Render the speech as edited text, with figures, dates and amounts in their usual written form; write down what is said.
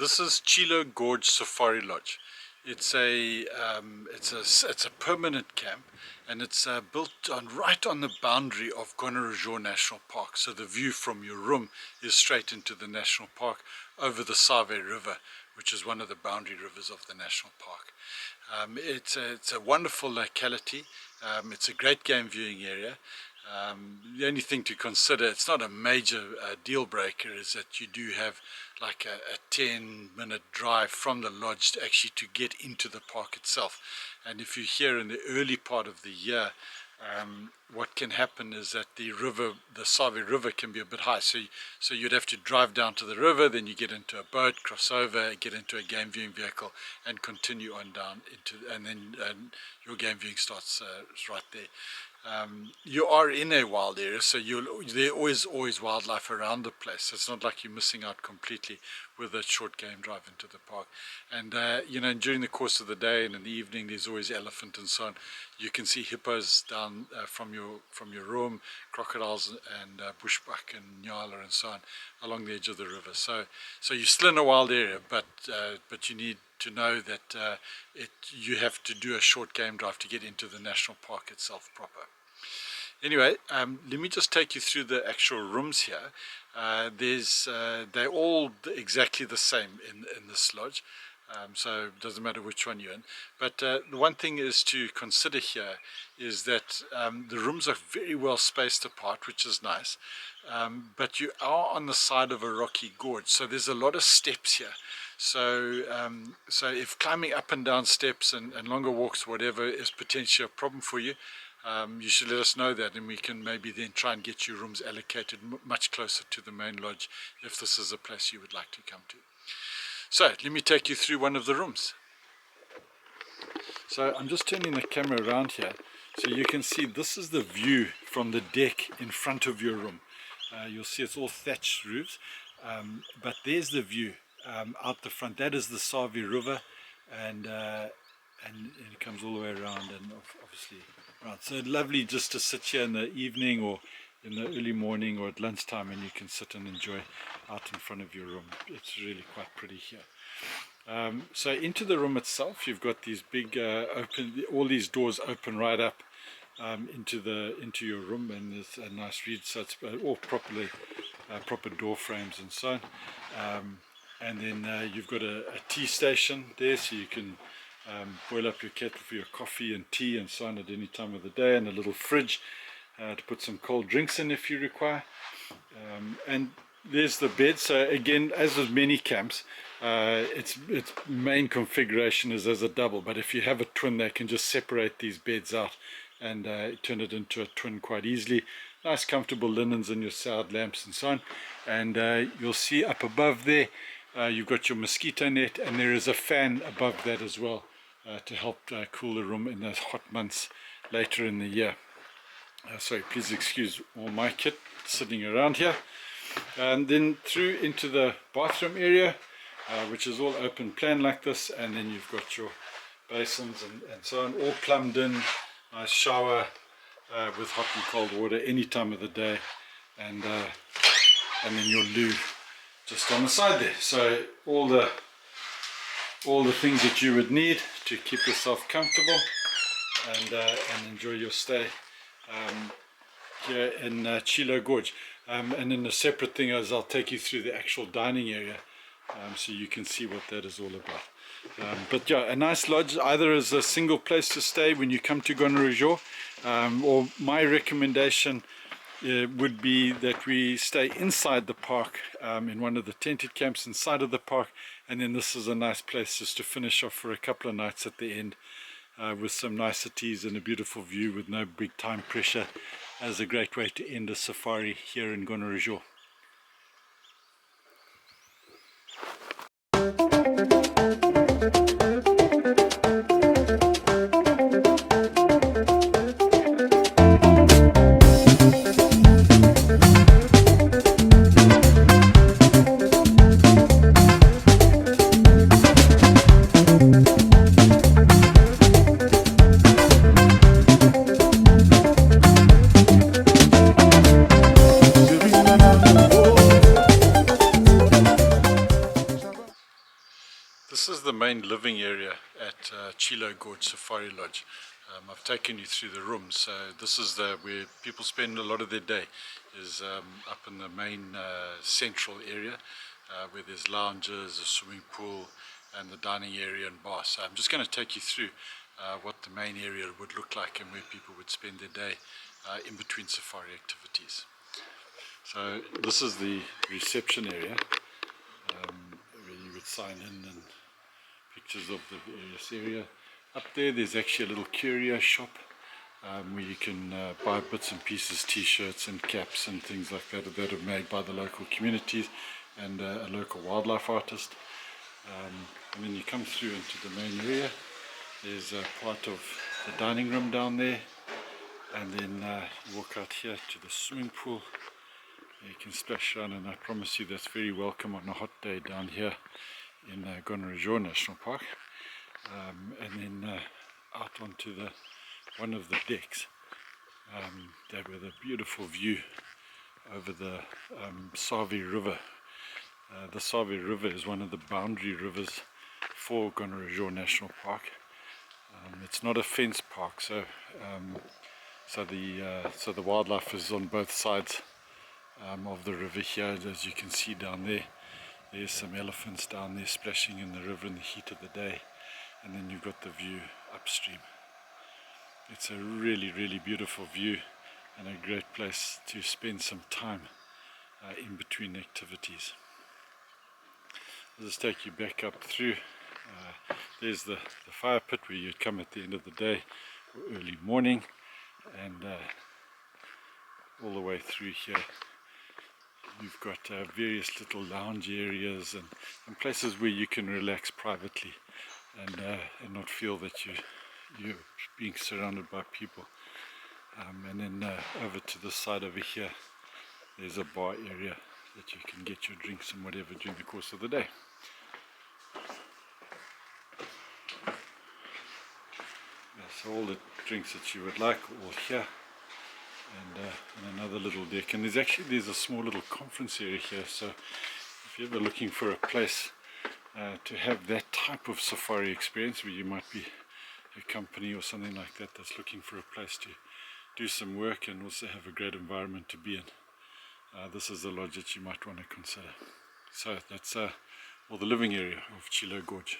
This is Chilo Gorge Safari Lodge. It's a permanent camp, and it's built right on the boundary of Gonarezhou National Park. So the view from your room is straight into the national park over the Save River, which is one of the boundary rivers of the national park. It's a wonderful locality. It's a great game viewing area. The only thing to consider, it's not a major deal breaker, is that you do have like a 10-minute drive from the lodge to get into the park itself. And if you're here in the early part of the year, what can happen is that the Save River can be a bit high, so you'd have to drive down to the river, then you get into a boat, cross over, get into a game viewing vehicle, and continue on down and then your game viewing starts right there. You are in a wild area, so there's always wildlife around the place. So it's not like you're missing out completely with a short game drive into the park. And you know, during the course of the day and in the evening, there's always elephant and so on. You can see hippos down from your room, crocodiles and bushbuck and nyala and so on along the edge of the river. So you're still in a wild area, but you need to know that you have to do a short game drive to get into the national park itself proper. Anyway, let me just take you through the actual rooms here. They're all exactly the same in this lodge, so it doesn't matter which one you're in. But the one thing is to consider here is that the rooms are very well spaced apart, which is nice. But you are on the side of a rocky gorge, so there's a lot of steps here. So if climbing up and down steps and longer walks, whatever, is potentially a problem for you, you should let us know that, and we can maybe then try and get you rooms allocated much closer to the main lodge if this is a place you would like to come to. So let me take you through one of the rooms. So I'm just turning the camera around here so you can see this is the view from the deck in front of your room. You'll see it's all thatched roofs, but there's the view out the front. That is the Save River, and it comes all the way around, and obviously around. So lovely just to sit here in the evening or in the early morning or at lunchtime, and you can sit and enjoy out in front of your room. It's really quite pretty here. So into the room itself, you've got these big all these doors open right up into your room, and there's a nice read, so it's all proper door frames and so on. And then you've got a tea station there, so you can boil up your kettle for your coffee and tea and so on at any time of the day, and a little fridge to put some cold drinks in if you require. And there's the bed. So again, as with many camps, its main configuration is as a double, but if you have a twin, they can just separate these beds out and turn it into a twin quite easily. Nice comfortable linens and your soured lamps and so on. And you'll see up above there you've got your mosquito net, and there is a fan above that as well to help cool the room in those hot months later in the year. Sorry, please excuse all my kit sitting around here. And then through into the bathroom area, which is all open plan like this, and then you've got your basins and so on, all plumbed in. Nice shower with hot and cold water any time of the day, and then your loo just on the side there. So all the things that you would need to keep yourself comfortable and enjoy your stay here in Chilo Gorge. And then the separate thing is I'll take you through the actual dining area so you can see what that is all about. But yeah, a nice lodge, either as a single place to stay when you come to Gonarezhou, or my recommendation would be that we stay inside the park in one of the tented camps inside of the park, and then this is a nice place just to finish off for a couple of nights at the end with some niceties and a beautiful view with no big time pressure, as a great way to end a safari here in Gonarezhou. Living This is the main living area at Chilo Gorge Safari Lodge. I've taken you through the rooms, so this is where people spend a lot of their day, is up in the main central area where there's lounges, a swimming pool and the dining area and bar. So I'm just going to take you through what the main area would look like and where people would spend their day in between safari activities. So this is the reception area where you would sign in and pictures of the various area. Up there's actually a little curio shop where you can buy bits and pieces, t-shirts and caps and things like that are made by the local communities and a local wildlife artist. And then you come through into the main area. There's a part of the dining room down there, and then you walk out here to the swimming pool. You can splash around, and I promise you that's very welcome on a hot day down here in Gonarezhou National Park. And then out onto one of the decks there with a beautiful view over the Savi River. The Savi River is one of the boundary rivers for Gonarezhou National Park. It's not a fenced park, so the wildlife is on both sides of the river here. As you can see down there, there's some elephants down there splashing in the river in the heat of the day, and then you've got the view upstream. It's a really, really beautiful view and a great place to spend some time in between activities. I'll just take you back up through. There's the fire pit where you'd come at the end of the day or early morning, and all the way through here you've got various little lounge areas and places where you can relax privately and not feel that you're being surrounded by people. And then over to this side over here, there's a bar area that you can get your drinks and whatever during the course of the day. So all the drinks that you would like all here, and another little deck. And there's a small little conference area here, so if you're ever looking for a place to have that type of safari experience, where you might be a company or something like that that's looking for a place to do some work and also have a great environment to be in, this is a lodge that you might want to consider. So that's all the living area of Chilo Gorge.